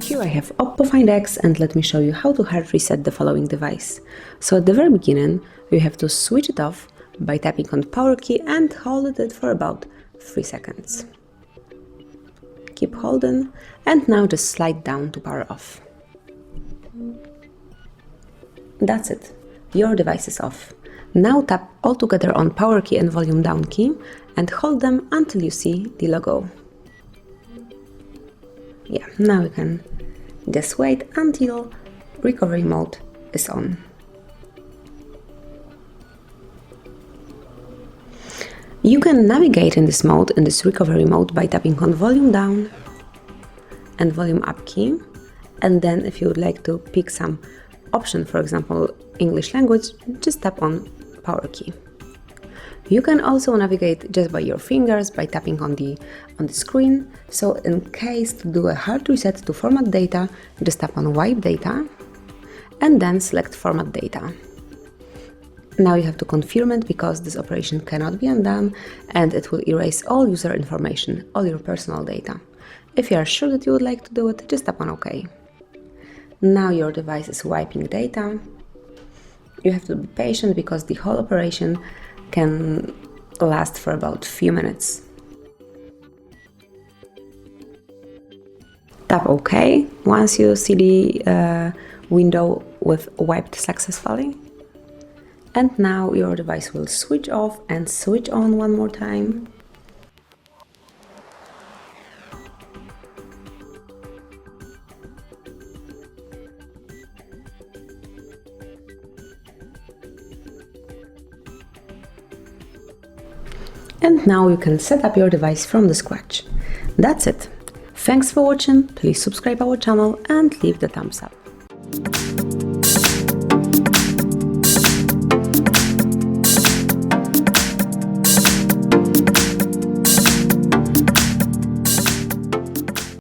Here I have OPPO Find X, and let me show you how to hard reset the following device. So at the very beginning, you have to switch it off by tapping on the power key and hold it for about 3 seconds. Keep holding, and now just slide down to power off. That's it. Your device is off. Now tap all together on power key and volume down key and hold them until you see the logo. Yeah, now you can just wait until recovery mode is on. You can navigate in this mode, in this recovery mode, by tapping on volume down and volume up key, and then if you would like to pick some option, for example English language, just tap on power key. You can also navigate just by your fingers by tapping on the screen. So in case to do a hard reset to format data, just tap on wipe data and then select format data. Now you have to confirm it because this operation cannot be undone and it will erase all user information, all your personal data. If you are sure that you would like to do it, just tap on OK. Now your device is wiping data. You have to be patient because the whole operation can last for about a few minutes. Tap OK once you see the window with wiped successfully. And now your device will switch off and switch on one more time. And now you can set up your device from the scratch. That's it. Thanks for watching, please subscribe our channel and leave the thumbs up.